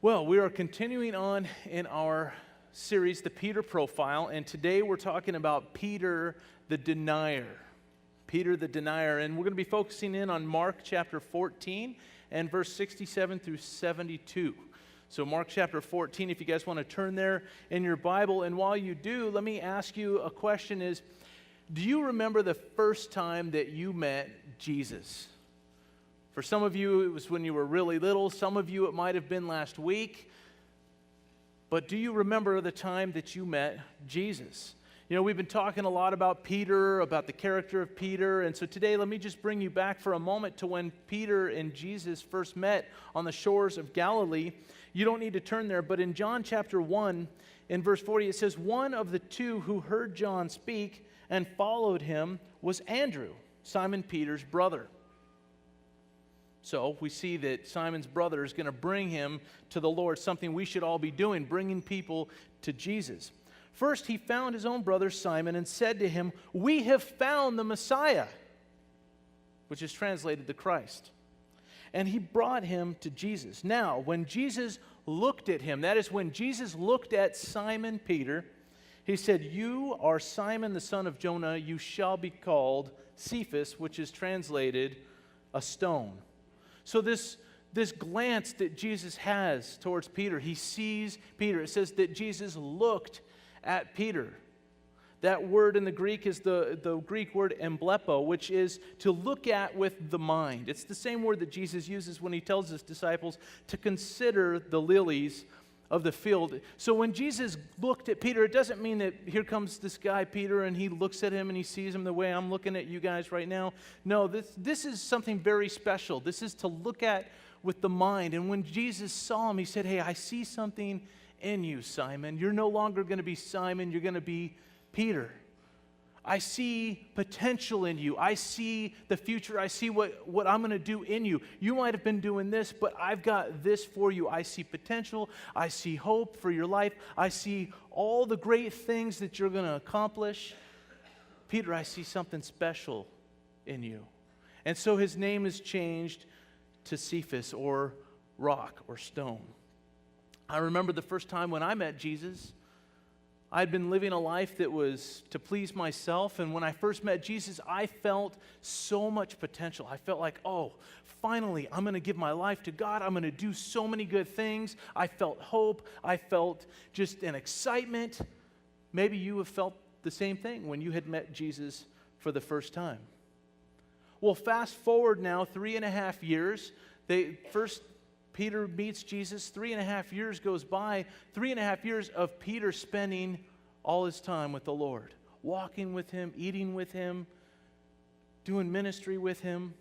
Well, we are continuing on in our series, The Peter Profile, and today we're talking about Peter the Denier. Peter the Denier, and we're going to be focusing in on Mark chapter 14 and verse 67 through 72. So Mark chapter 14, if you guys want to turn there in your Bible, and while you do, let me ask you a question is, do you remember the first time that you met Jesus? For some of you, it was when you were really little. Some of you, it might have been last week. But do you remember the time that you met Jesus? You know, we've been talking a lot about Peter, about the character of Peter. And so today, let me just bring you back for a moment to when Peter and Jesus first met on the shores of Galilee. You don't need to turn there, but in John chapter 1, in verse 40, it says, "One of the two who heard John speak and followed him was Andrew, Simon Peter's brother." So we see that Simon's brother is going to bring him to the Lord, something we should all be doing, bringing people to Jesus. First, he found his own brother Simon and said to him, "We have found the Messiah," which is translated the Christ. And he brought him to Jesus. Now, when Jesus looked at him, that is when Jesus looked at Simon Peter, he said, "You are Simon the son of Jonah, you shall be called Cephas," which is translated a stone. So this glance that Jesus has towards Peter, he sees Peter. It says that Jesus looked at Peter. That word in the Greek is the Greek word emblepo, which is to look at with the mind. It's the same word that Jesus uses when he tells his disciples to consider the lilies of the field. So when Jesus looked at Peter, it doesn't mean that here comes this guy, Peter, and he looks at him and he sees him the way I'm looking at you guys right now. No, this is something very special. This is to look at with the mind. And when Jesus saw him, he said, "Hey, I see something in you, Simon. You're no longer going to be Simon. You're going to be Peter. I see potential in you. I see the future. I see what I'm going to do in you. You might have been doing this, but I've got this for you. I see potential. I see hope for your life. I see all the great things that you're going to accomplish. Peter, I see something special in you." And so his name is changed to Cephas, or rock or stone. I remember the first time when I met Jesus. I'd been living a life that was to please myself, and when I first met Jesus, I felt so much potential. I felt like, oh, finally, I'm going to give my life to God. I'm going to do so many good things. I felt hope. I felt just an excitement. Maybe you have felt the same thing when you had met Jesus for the first time. Well, fast forward now 3.5 years. First Peter meets Jesus. 3.5 years goes by. 3.5 years of Peter spending all his time with the Lord, walking with him, eating with him, doing ministry with him.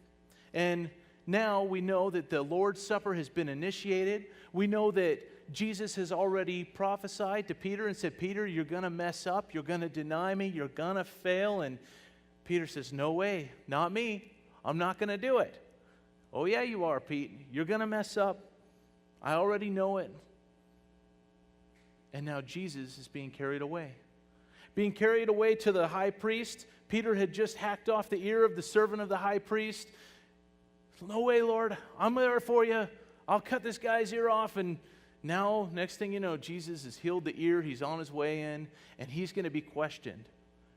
And now we know that the Lord's Supper has been initiated. We know that Jesus has already prophesied to Peter and said, "Peter, you're going to mess up. You're going to deny me. You're going to fail." And Peter says, "No way, not me. I'm not going to do it." "Oh yeah, you are, Pete. You're going to mess up. I already know it." And now Jesus is being carried away. Being carried away to the high priest. Peter had just hacked off the ear of the servant of the high priest. "No way, Lord. I'm there for you. I'll cut this guy's ear off." And now, next thing you know, Jesus has healed the ear. He's on his way in, and he's going to be questioned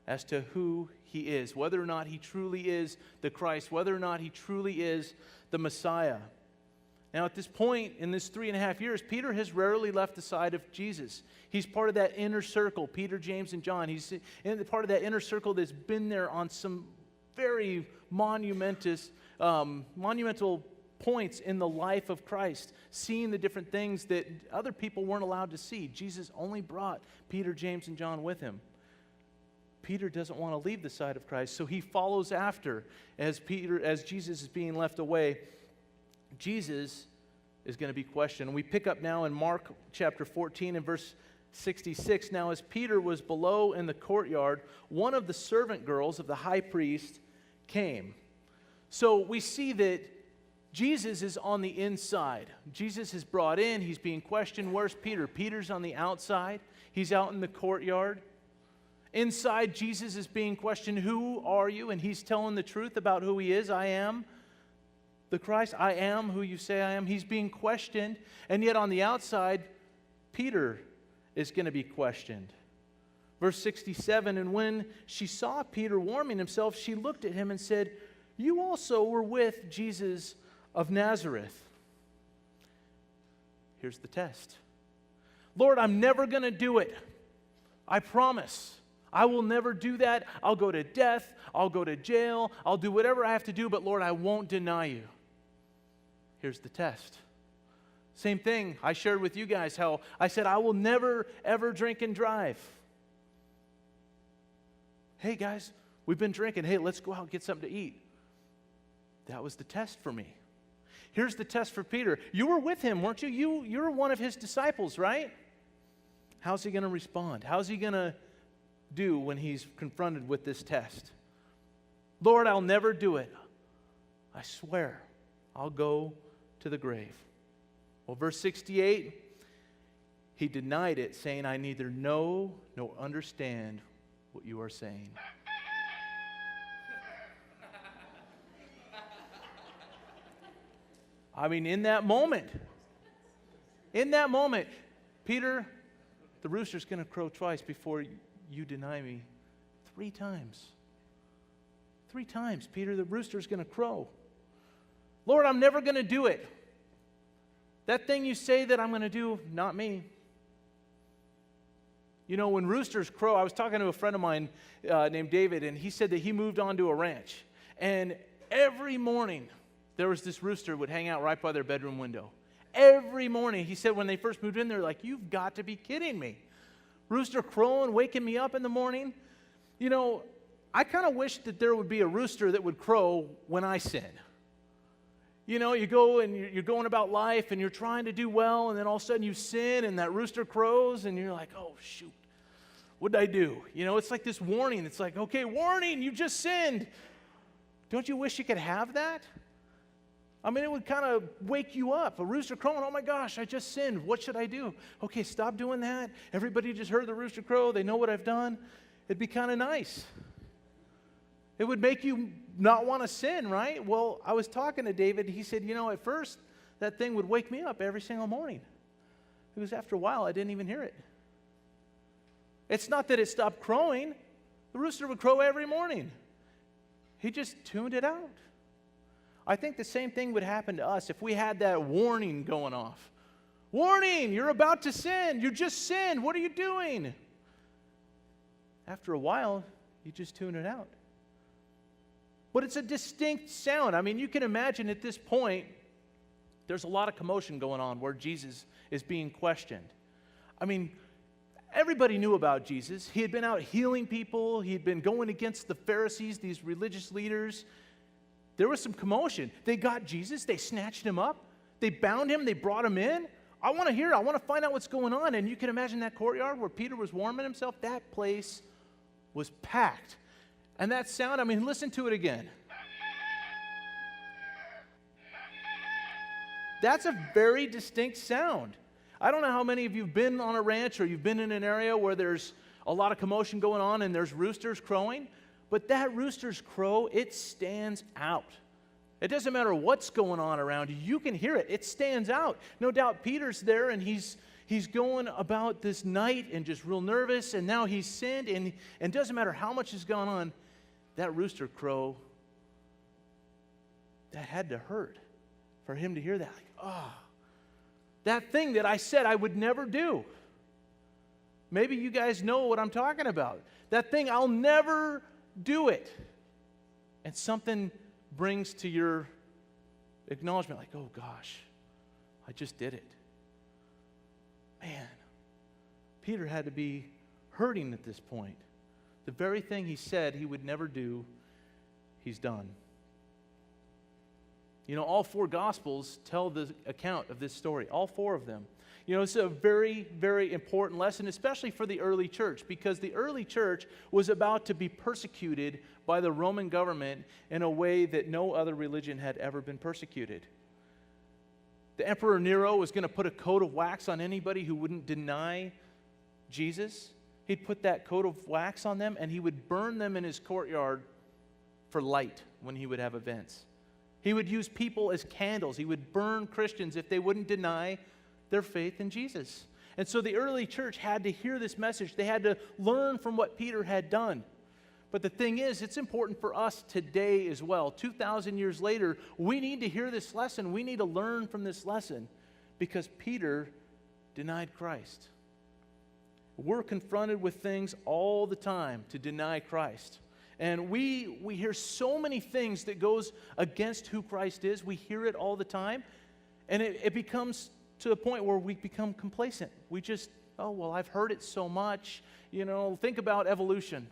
as to who he is, whether or not he truly is the Christ, whether or not he truly is the Messiah. Now, at this point in this 3.5 years, Peter has rarely left the side of Jesus. He's part of that inner circle, Peter, James, and John. He's part of that inner circle that's been there on some very monumental points in the life of Christ, seeing the different things that other people weren't allowed to see. Jesus only brought Peter, James, and John with him. Peter doesn't want to leave the side of Christ, so he follows after as Jesus is being left away. Jesus is going to be questioned. We pick up now in Mark chapter 14 and verse 66. "Now as Peter was below in the courtyard, one of the servant girls of the high priest came." So we see that Jesus is on the inside. Jesus is brought in. He's being questioned. Where's Peter? Peter's on the outside. He's out in the courtyard. Inside, Jesus is being questioned, "Who are you?" And he's telling the truth about who he is. "I am the Christ? I am who you say I am. He's being questioned. And yet on the outside, Peter is going to be questioned. Verse 67, and when she saw Peter warming himself, she looked at him and said, you also were with Jesus of Nazareth. Here's the test. Lord, I'm never going to do it. I promise. I will never do that. I'll go to death. I'll go to jail. I'll do whatever I have to do, but Lord, I won't deny you. Here's the test. Same thing. I shared with you guys how I said, I will never, ever drink and drive. Hey, guys, we've been drinking. Hey, let's go out and get something to eat. That was the test for me. Here's the test for Peter. You were with him, weren't you? You're one of his disciples, right? How's he going to respond? How's he going to do when he's confronted with this test? Lord, I'll never do it. I swear, I'll go to the grave. Well, verse 68, he denied it, saying, I neither know nor understand what you are saying. I mean, in that moment, Peter, the rooster's going to crow twice before you deny me. 3 times. 3 times, Peter, the rooster's going to crow. Lord, I'm never going to do it. That thing you say that I'm going to do, not me. You know, when roosters crow, I was talking to a friend of mine named David, and he said that he moved on to a ranch. And every morning, there was this rooster would hang out right by their bedroom window. Every morning. He said when they first moved in, they're like, you've got to be kidding me. Rooster crowing, waking me up in the morning. You know, I kind of wish that there would be a rooster that would crow when I sin. You know, you go and you're going about life and you're trying to do well, and then all of a sudden you sin and that rooster crows and you're like, oh, shoot, what did I do? You know, it's like this warning. It's like, okay, warning, you just sinned. Don't you wish you could have that? I mean, it would kind of wake you up. A rooster crowing, oh my gosh, I just sinned. What should I do? Okay, stop doing that. Everybody just heard the rooster crow. They know what I've done. It'd be kind of nice. It would make you not want to sin, right? Well, I was talking to David. He said, you know, at first, that thing would wake me up every single morning. It was after a while, I didn't even hear it. It's not that it stopped crowing. The rooster would crow every morning. He just tuned it out. I think the same thing would happen to us if we had that warning going off. Warning, you're about to sin. You just sinned. What are you doing? After a while, you just tune it out. But it's a distinct sound. I mean, you can imagine at this point, there's a lot of commotion going on where Jesus is being questioned. I mean, everybody knew about Jesus. He had been out healing people. He had been going against the Pharisees, these religious leaders. There was some commotion. They got Jesus. They snatched him up. They bound him. They brought him in. I want to hear it. I want to find out what's going on. And you can imagine that courtyard where Peter was warming himself. That place was packed. And that sound, I mean, listen to it again. That's a very distinct sound. I don't know how many of you have been on a ranch or you've been in an area where there's a lot of commotion going on and there's roosters crowing. But that rooster's crow, it stands out. It doesn't matter what's going on around you. You can hear it. It stands out. No doubt Peter's there, and he's going about this night and just real nervous, and now he's sinned, and doesn't matter how much has gone on, that rooster crow, that had to hurt for him to hear that. Like, that thing that I said I would never do. Maybe you guys know what I'm talking about. That thing, I'll never do it. And something brings to your acknowledgement like, oh gosh, I just did it. Man, Peter had to be hurting at this point. The very thing he said he would never do, he's done. You know, all 4 Gospels tell the account of this story, all 4 of them. You know, it's a very, very important lesson, especially for the early church, because the early church was about to be persecuted by the Roman government in a way that no other religion had ever been persecuted. The Emperor Nero was going to put a coat of wax on anybody who wouldn't deny Jesus. He'd put that coat of wax on them, and he would burn them in his courtyard for light when he would have events. He would use people as candles. He would burn Christians if they wouldn't deny their faith in Jesus. And so the early church had to hear this message. They had to learn from what Peter had done. But the thing is, it's important for us today as well. 2,000 years later, we need to hear this lesson. We need to learn from this lesson because Peter denied Christ. We're confronted with things all the time to deny Christ. And we hear so many things that goes against who Christ is. We hear it all the time. And it becomes to a point where we become complacent. We just, oh, well, I've heard it so much. You know, think about evolution.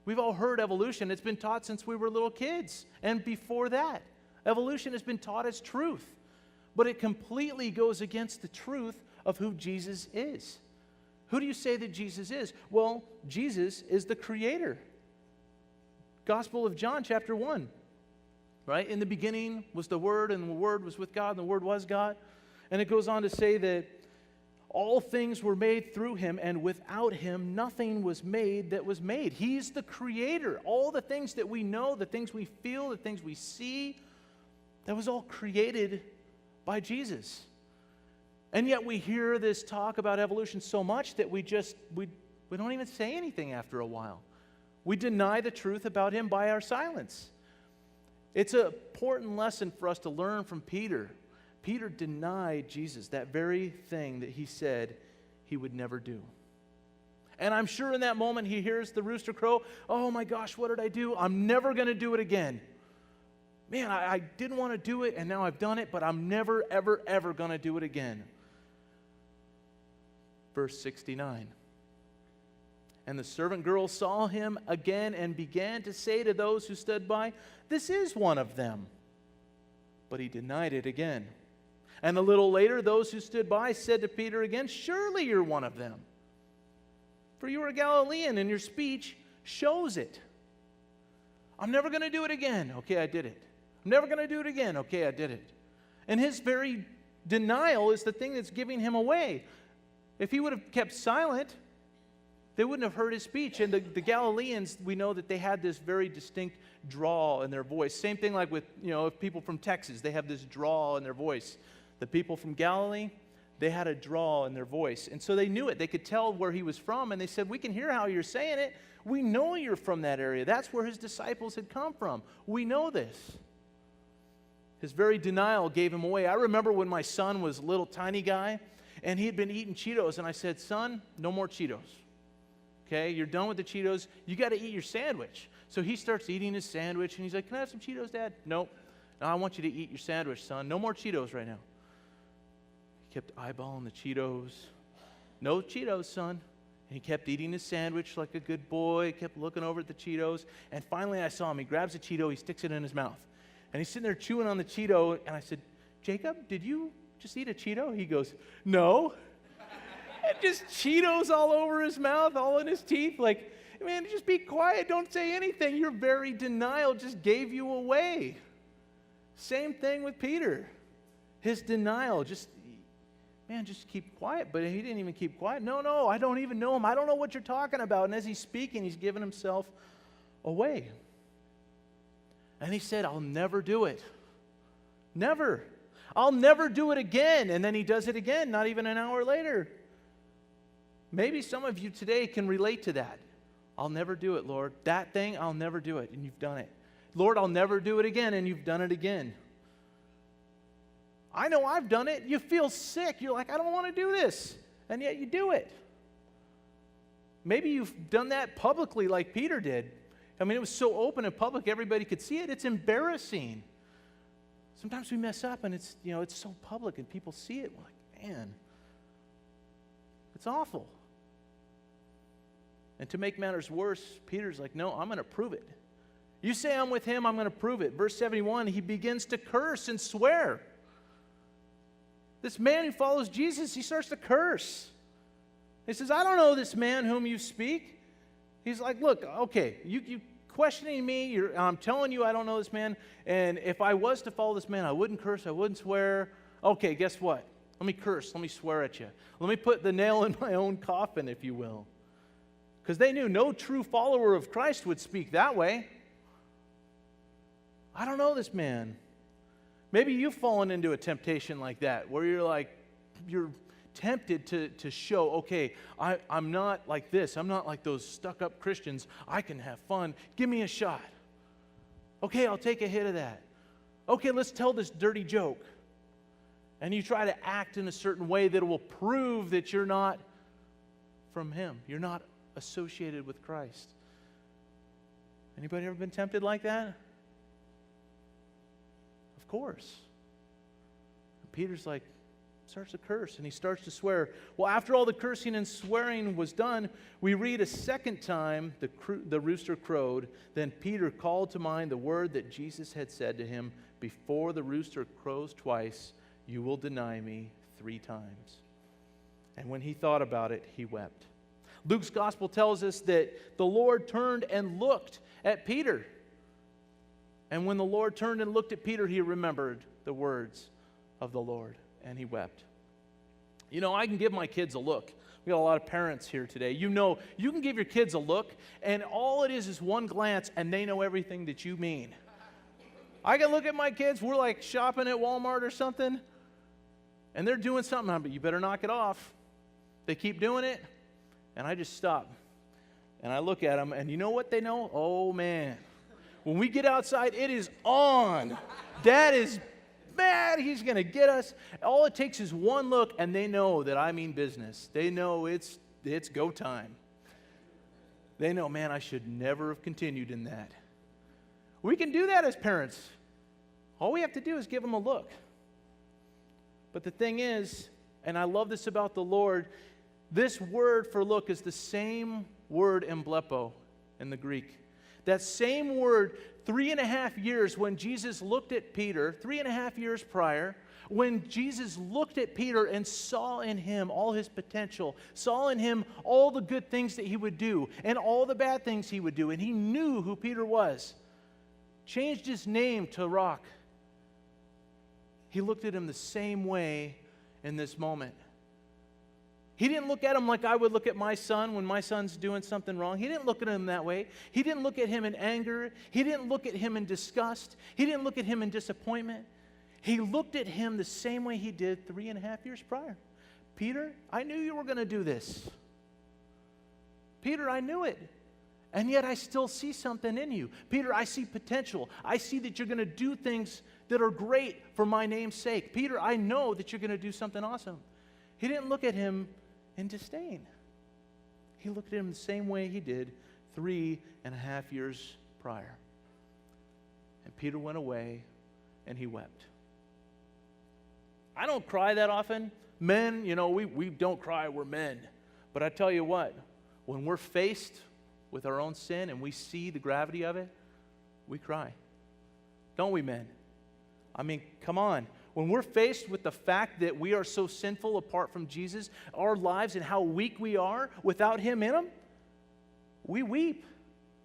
We've all heard evolution. It's been taught since we were little kids. And before that, evolution has been taught as truth. But it completely goes against the truth of who Jesus is. Who do you say that Jesus is? Well, Jesus is the creator. Gospel of John, chapter 1. Right? In the beginning was the Word, and the Word was with God, and the Word was God. And it goes on to say that all things were made through him, and without him nothing was made that was made. He's the creator. All the things that we know, the things we feel, the things we see, that was all created by Jesus. And yet we hear this talk about evolution so much that we don't even say anything after a while. We deny the truth about him by our silence. It's an important lesson for us to learn from Peter. Peter denied Jesus, that very thing that he said he would never do. And I'm sure in that moment he hears the rooster crow, oh my gosh, what did I do? I'm never going to do it again. Man, I didn't want to do it, and now I've done it, but I'm never, ever, ever going to do it again. Verse 69. And the servant girl saw him again and began to say to those who stood by, this is one of them. But he denied it again. And a little later, those who stood by said to Peter again, surely you're one of them. For you are a Galilean, and your speech shows it. I'm never going to do it again. Okay, I did it. I'm never going to do it again. Okay, I did it. And his very denial is the thing that's giving him away. If he would have kept silent, they wouldn't have heard his speech. And the Galileans, we know that they had this very distinct drawl in their voice. Same thing like with, people from Texas. They have this drawl in their voice. The people from Galilee, they had a drawl in their voice. And so they knew it. They could tell where he was from. And they said, we can hear how you're saying it. We know you're from that area. That's where his disciples had come from. We know this. His very denial gave him away. I remember when my son was a little tiny guy, and he had been eating Cheetos. And I said, son, no more Cheetos. Okay, you're done with the Cheetos. You got to eat your sandwich. So he starts eating his sandwich, and he's like, can I have some Cheetos, Dad? Nope. No, I want you to eat your sandwich, son. No more Cheetos right now. He kept eyeballing the Cheetos. No Cheetos, son. And he kept eating his sandwich like a good boy, kept looking over at the Cheetos. And finally I saw him. He grabs a Cheeto, he sticks it in his mouth. And he's sitting there chewing on the Cheeto, and I said, Jacob, did you just eat a Cheeto? He goes, no. And just Cheetos all over his mouth, all in his teeth. Like, man, just be quiet. Don't say anything. Your very denial just gave you away. Same thing with Peter. His denial, just keep quiet. But he didn't even keep quiet. No, I don't even know him. I don't know what you're talking about. And as he's speaking, he's giving himself away. And he said, I'll never do it. Never. I'll never do it again. And then he does it again, not even an hour later. Maybe some of you today can relate to that. I'll never do it, Lord. That thing, I'll never do it. And you've done it. Lord, I'll never do it again. And you've done it again. I know I've done it. You feel sick. You're like, I don't want to do this. And yet you do it. Maybe you've done that publicly like Peter did. I mean, it was so open and public, everybody could see it. It's embarrassing. Sometimes we mess up and it's so public and people see it. We're like, man, it's awful. And to make matters worse, Peter's like, no, I'm going to prove it. You say I'm with him, I'm going to prove it. Verse 71, he begins to curse and swear. This man who follows Jesus, he starts to curse. He says, I don't know this man whom you speak. He's like, look, okay, you questioning me, I'm telling you I don't know this man, and if I was to follow this man, I wouldn't curse, I wouldn't swear. Okay, guess what? Let me curse, let me swear at you. Let me put the nail in my own coffin, if you will. Because they knew no true follower of Christ would speak that way. I don't know this man. Maybe you've fallen into a temptation like that, where you're tempted to show, okay, I'm not like this. I'm not like those stuck-up Christians. I can have fun. Give me a shot. Okay, I'll take a hit of that. Okay, let's tell this dirty joke. And you try to act in a certain way that will prove that you're not from Him. You're not associated with Christ. Anybody ever been tempted like that? Of course. And Peter's like, starts to curse, and he starts to swear. Well, after all the cursing and swearing was done, we read a second time the rooster crowed. Then Peter called to mind the word that Jesus had said to him, before the rooster crows twice, you will deny me 3 times. And when he thought about it, he wept. Luke's gospel tells us that the Lord turned and looked at Peter. And when the Lord turned and looked at Peter, he remembered the words of the Lord, and he wept. You know, I can give my kids a look. We got a lot of parents here today. You know, you can give your kids a look, and all it is one glance, and they know everything that you mean. I can look at my kids, we're like shopping at Walmart or something, and they're doing something, but you better knock it off. They keep doing it, and I just stop. And I look at them, and you know what they know? Oh, man. When we get outside, it is on. Dad is mad. He's going to get us. All it takes is one look, and they know that I mean business. They know it's go time. They know, man, I should never have continued in that. We can do that as parents. All we have to do is give them a look. But the thing is, and I love this about the Lord, this word for look is the same word emblepo in the Greek. That same word, 3.5 years when Jesus looked at Peter, 3.5 years prior, when Jesus looked at Peter and saw in him all his potential, saw in him all the good things that he would do and all the bad things he would do, and he knew who Peter was, changed his name to Rock. He looked at him the same way in this moment. He didn't look at him like I would look at my son when my son's doing something wrong. He didn't look at him that way. He didn't look at him in anger. He didn't look at him in disgust. He didn't look at him in disappointment. He looked at him the same way he did 3.5 years prior. Peter, I knew you were going to do this. Peter, I knew it. And yet I still see something in you. Peter, I see potential. I see that you're going to do things that are great for my name's sake. Peter, I know that you're going to do something awesome. He didn't look at him in disdain. He looked at him the same way he did 3.5 years prior. And Peter went away and he wept. I don't cry that often. Men, you know, we don't cry, we're men. But I tell you what, when we're faced with our own sin and we see the gravity of it, we cry. Don't we, men? I mean, come on. When we're faced with the fact that we are so sinful apart from Jesus, our lives and how weak we are without Him in them, we weep.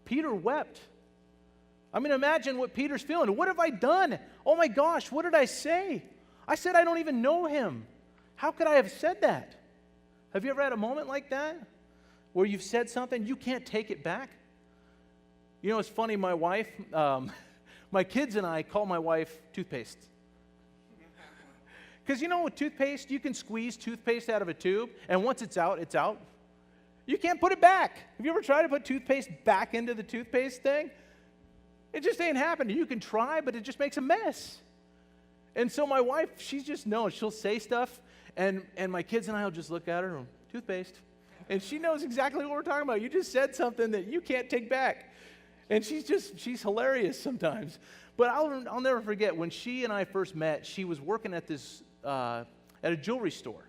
Peter wept. I mean, imagine what Peter's feeling. What have I done? Oh my gosh, what did I say? I said I don't even know Him. How could I have said that? Have you ever had a moment like that? Where you've said something, you can't take it back? You know, it's funny, my wife, my kids and I call my wife toothpaste. Because you know, with toothpaste, you can squeeze toothpaste out of a tube, and once it's out, it's out. You can't put it back. Have you ever tried to put toothpaste back into the toothpaste thing? It just ain't happening. You can try, but it just makes a mess. And so my wife, she's just knows. She'll say stuff, and my kids and I will just look at her, toothpaste. And she knows exactly what we're talking about. You just said something that you can't take back. And she's hilarious sometimes. But I'll never forget, when she and I first met, she was working at a jewelry store.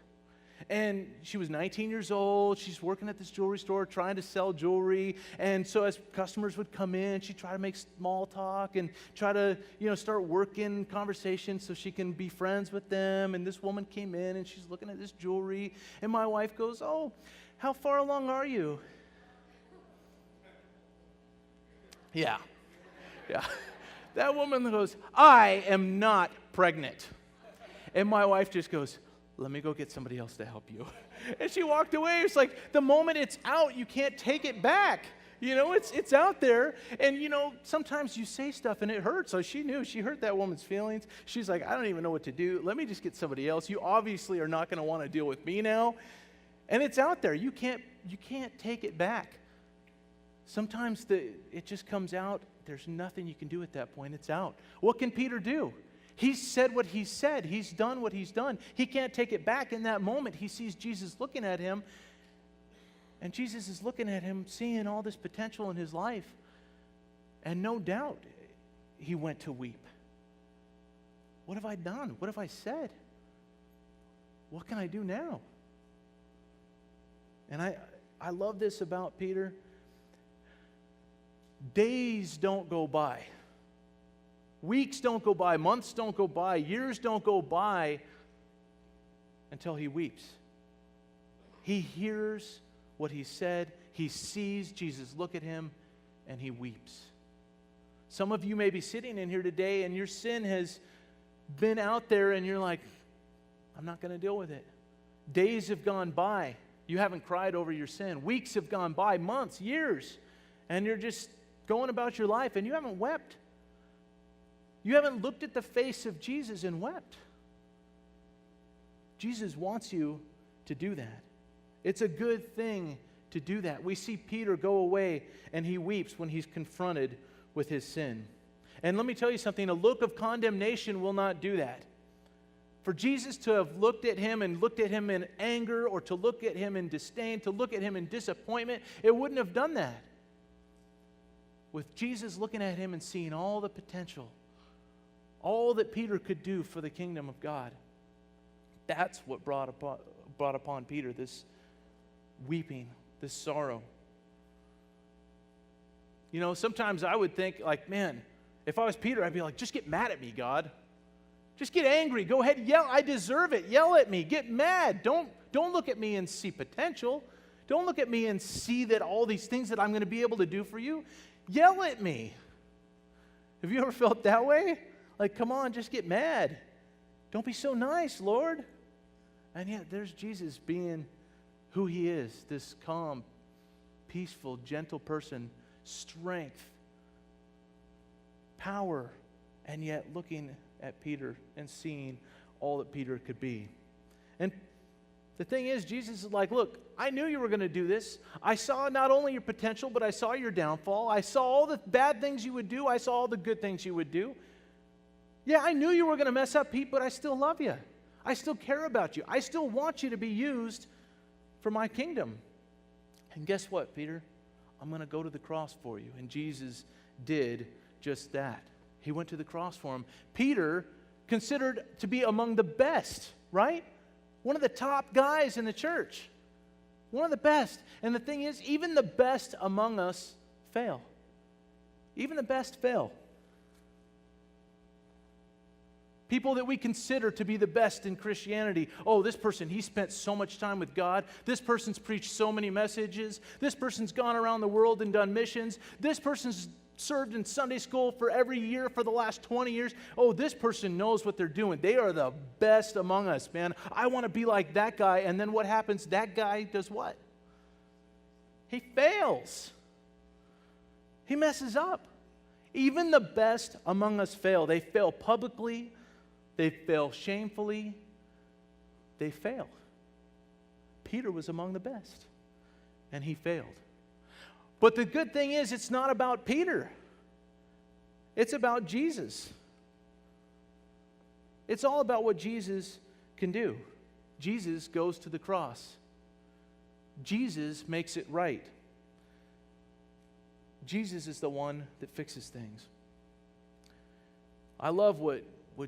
And she was 19 years old. She's working at this jewelry store trying to sell jewelry. And so as customers would come in, she'd try to make small talk and try to, start working conversation so she can be friends with them. And this woman came in and she's looking at this jewelry. And my wife goes, "Oh, how far along are you?" Yeah. That woman goes, "I am not pregnant." And my wife just goes, "Let me go get somebody else to help you." And she walked away. It's like the moment it's out, you can't take it back. It's out there. And, sometimes you say stuff and it hurts. So she knew. She hurt that woman's feelings. She's like, I don't even know what to do. Let me just get somebody else. You obviously are not going to want to deal with me now. And it's out there. You can't take it back. Sometimes it just comes out. There's nothing you can do at that point. It's out. What can Peter do? He's said what he said. He's done what he's done. He can't take it back. In that moment, he sees Jesus looking at him. And Jesus is looking at him, seeing all this potential in his life. And no doubt, he went to weep. What have I done? What have I said? What can I do now? And I love this about Peter. Days don't go by. Weeks don't go by. Months don't go by. Years don't go by until he weeps. He hears what he said. He sees Jesus look at him, and he weeps. Some of you may be sitting in here today, and your sin has been out there, and you're like, I'm not going to deal with it. Days have gone by. You haven't cried over your sin. Weeks have gone by, months, years, and you're just going about your life, and you haven't wept. You haven't looked at the face of Jesus and wept. Jesus wants you to do that. It's a good thing to do that. We see Peter go away and he weeps when he's confronted with his sin. And let me tell you something, a look of condemnation will not do that. For Jesus to have looked at him and looked at him in anger, or to look at him in disdain, to look at him in disappointment, it wouldn't have done that. With Jesus looking at him and seeing all the potential, all that Peter could do for the kingdom of God, that's what brought upon Peter this weeping, this sorrow. Sometimes I would think, like, man, if I was Peter, I'd be like, just get mad at me, God. Just get angry. Go ahead, yell. I deserve it. Yell at me. Get mad. Don't look at me and see potential. Don't look at me and see that all these things that I'm going to be able to do for you. Yell at me. Have you ever felt that way? Like, come on, just get mad. Don't be so nice, Lord. And yet there's Jesus being who he is, this calm, peaceful, gentle person, strength, power, and yet looking at Peter and seeing all that Peter could be. And the thing is, Jesus is like, look, I knew you were going to do this. I saw not only your potential, but I saw your downfall. I saw all the bad things you would do. I saw all the good things you would do. Yeah, I knew you were going to mess up, Pete, but I still love you. I still care about you. I still want you to be used for my kingdom. And guess what, Peter? I'm going to go to the cross for you. And Jesus did just that. He went to the cross for him. Peter, considered to be among the best, right? One of the top guys in the church. One of the best. And the thing is, even the best among us fail. Even the best fail. People that we consider to be the best in Christianity. Oh, this person, he spent so much time with God. This person's preached so many messages. This person's gone around the world and done missions. This person's served in Sunday school for every year for the last 20 years. Oh, this person knows what they're doing. They are the best among us, man. I want to be like that guy. And then what happens? That guy does what? He fails. He messes up. Even the best among us fail. They fail publicly. They fail shamefully. They fail. Peter was among the best, and he failed. But the good thing is, it's not about Peter. It's about Jesus. It's all about what Jesus can do. Jesus goes to the cross. Jesus makes it right. Jesus is the one that fixes things. I love what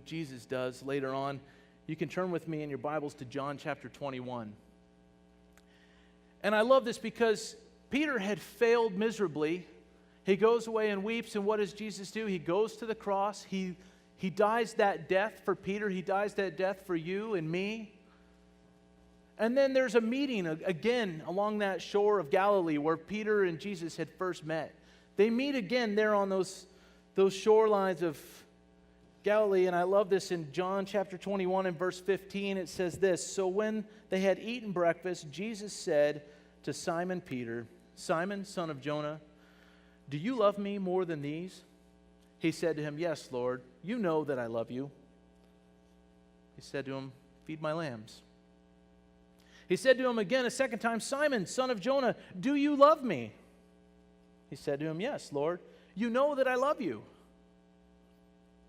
Jesus does later on. You can turn with me in your Bibles to John chapter 21. And I love this because Peter had failed miserably. He goes away and weeps, and what does Jesus do? He goes to the cross. He dies that death for Peter. He dies that death for you and me. And then there's a meeting again along that shore of Galilee where Peter and Jesus had first met. They meet again there on those shorelines of Galilee, and I love this in John chapter 21 and verse 15. It says this: So when they had eaten breakfast, Jesus said to Simon Peter, Simon, son of Jonah, do you love me more than these? He said to him, yes, Lord, you know that I love you. He said to him, feed my lambs. He said to him again a second time, Simon, son of Jonah, do you love me? He said to him, yes, Lord, you know that I love you.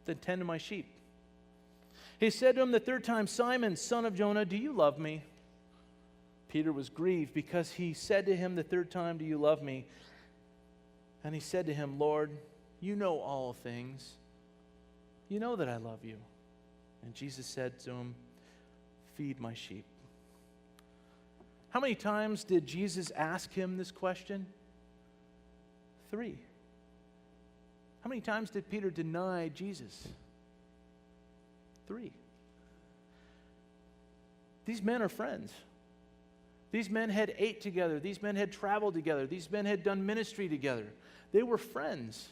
Then tend to my sheep. He said to him the third time, Simon, son of Jonah, do you love me? Peter was grieved because he said to him the third time, do you love me? And he said to him, Lord, you know all things. You know that I love you. And Jesus said to him, feed my sheep. How many times did Jesus ask him this question? 3. How many times did Peter deny Jesus? 3. These men are friends. These men had ate together. These men had traveled together. These men had done ministry together. They were friends.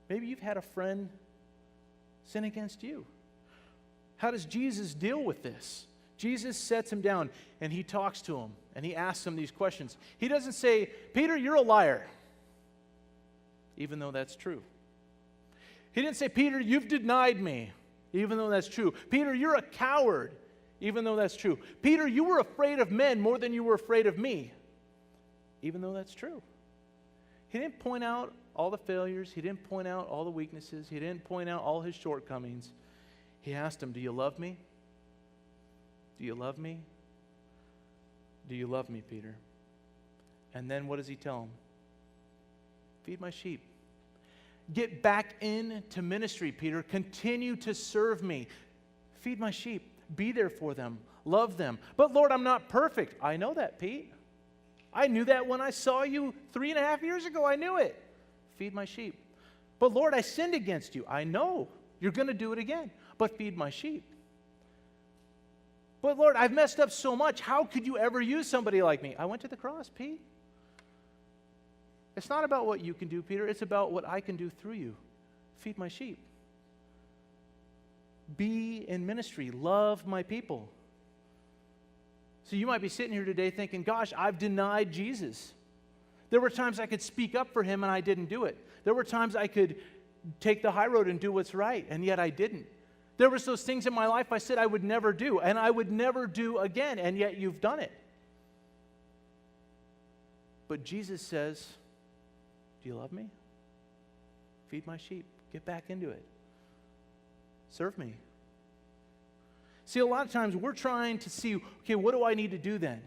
Maybe you've had a friend sin against you. How does Jesus deal with this? Jesus sets him down and he talks to him and he asks him these questions. He doesn't say, Peter, you're a liar, even though that's true. He didn't say, Peter, you've denied me, even though that's true. Peter, you're a coward, even though that's true. Peter, you were afraid of men more than you were afraid of me, even though that's true. He didn't point out all the failures. He didn't point out all the weaknesses. He didn't point out all his shortcomings. He asked him, do you love me? Do you love me? Do you love me, Peter? And then what does he tell him? Feed my sheep. Get back into ministry, Peter. Continue to serve me. Feed my sheep. Be there for them. Love them. But Lord, I'm not perfect. I know that, Pete. I knew that when I saw you 3.5 years ago. I knew it. Feed my sheep. But Lord, I sinned against you. I know. You're going to do it again. But feed my sheep. But Lord, I've messed up so much. How could you ever use somebody like me? I went to the cross, Pete. It's not about what you can do, Peter. It's about what I can do through you. Feed my sheep. Be in ministry. Love my people. So you might be sitting here today thinking, gosh, I've denied Jesus. There were times I could speak up for him and I didn't do it. There were times I could take the high road and do what's right, and yet I didn't. There was those things in my life I said I would never do, and I would never do again, and yet you've done it. But Jesus says, do you love me? Feed my sheep. Get back into it. Serve me. See, a lot of times we're trying to see, okay, what do I need to do then?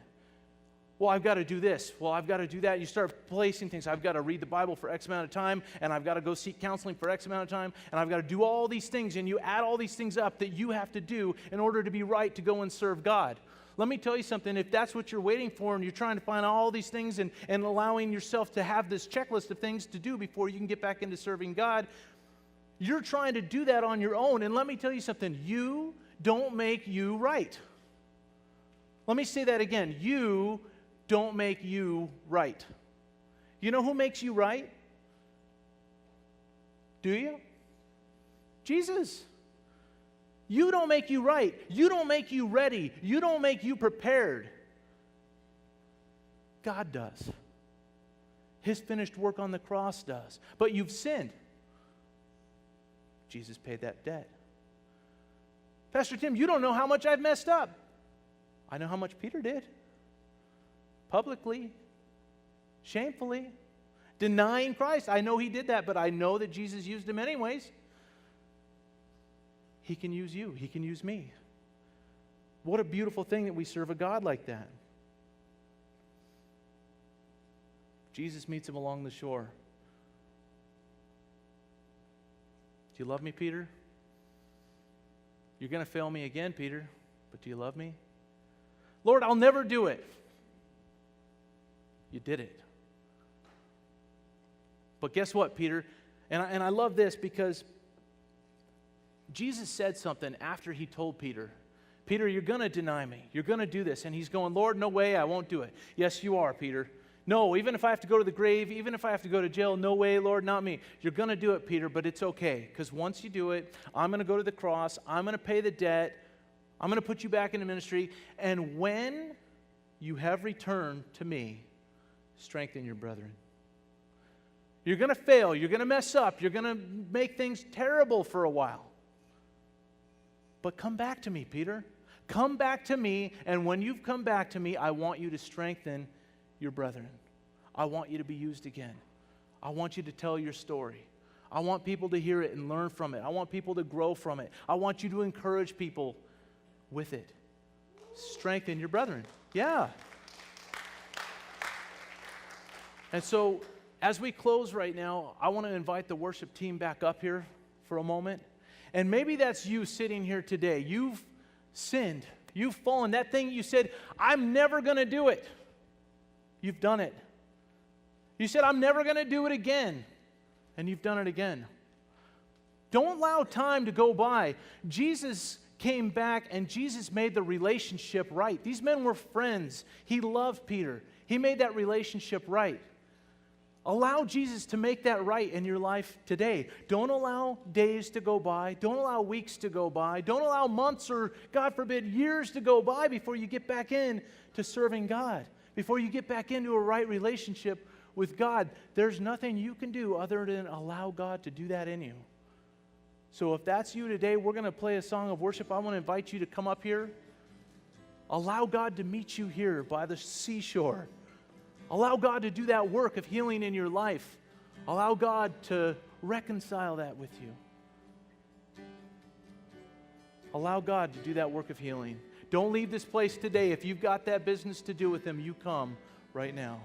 Well, I've got to do this. Well, I've got to do that. You start placing things. I've got to read the Bible for X amount of time, and I've got to go seek counseling for X amount of time, and I've got to do all these things, and you add all these things up that you have to do in order to be right to go and serve God. Let me tell you something. If that's what you're waiting for and you're trying to find all these things and allowing yourself to have this checklist of things to do before you can get back into serving God, you're trying to do that on your own. And let me tell you something. You don't make you right. Let me say that again. You don't make you right. You know who makes you right? Do you? Jesus. You don't make you right. You don't make you ready. You don't make you prepared. God does. His finished work on the cross does. But you've sinned. Jesus paid that debt. Pastor Tim, you don't know how much I've messed up. I know how much Peter did. Publicly, shamefully, denying Christ. I know he did that, but I know that Jesus used him anyways. He can use you. He can use me. What a beautiful thing that we serve a God like that. Jesus meets him along the shore. Do you love me, Peter? You're going to fail me again, Peter, but do you love me? Lord, I'll never do it. You did it. But guess what, Peter? And I love this because Jesus said something after he told Peter, Peter, you're going to deny me. You're going to do this. And he's going, Lord, no way, I won't do it. Yes, you are, Peter. No, even if I have to go to the grave, even if I have to go to jail, no way, Lord, not me. You're going to do it, Peter, but it's okay. Because once you do it, I'm going to go to the cross. I'm going to pay the debt. I'm going to put you back into ministry. And when you have returned to me, strengthen your brethren. You're going to fail. You're going to mess up. You're going to make things terrible for a while. But come back to me, Peter. Come back to me, and when you've come back to me, I want you to strengthen your brethren. I want you to be used again. I want you to tell your story. I want people to hear it and learn from it. I want people to grow from it. I want you to encourage people with it. Strengthen your brethren. Yeah. And so, as we close right now, I want to invite the worship team back up here for a moment. And maybe that's you sitting here today. You've sinned. You've fallen. That thing you said, I'm never going to do it. You've done it. You said, I'm never going to do it again. And you've done it again. Don't allow time to go by. Jesus came back and Jesus made the relationship right. These men were friends. He loved Peter. He made that relationship right. Allow Jesus to make that right in your life today. Don't allow days to go by. Don't allow weeks to go by. Don't allow months or, God forbid, years to go by before you get back in to serving God, before you get back into a right relationship with God. There's nothing you can do other than allow God to do that in you. So if that's you today, we're going to play a song of worship. I want to invite you to come up here. Allow God to meet you here by the seashore. Allow God to do that work of healing in your life. Allow God to reconcile that with you. Allow God to do that work of healing. Don't leave this place today. If you've got that business to do with Him, you come right now.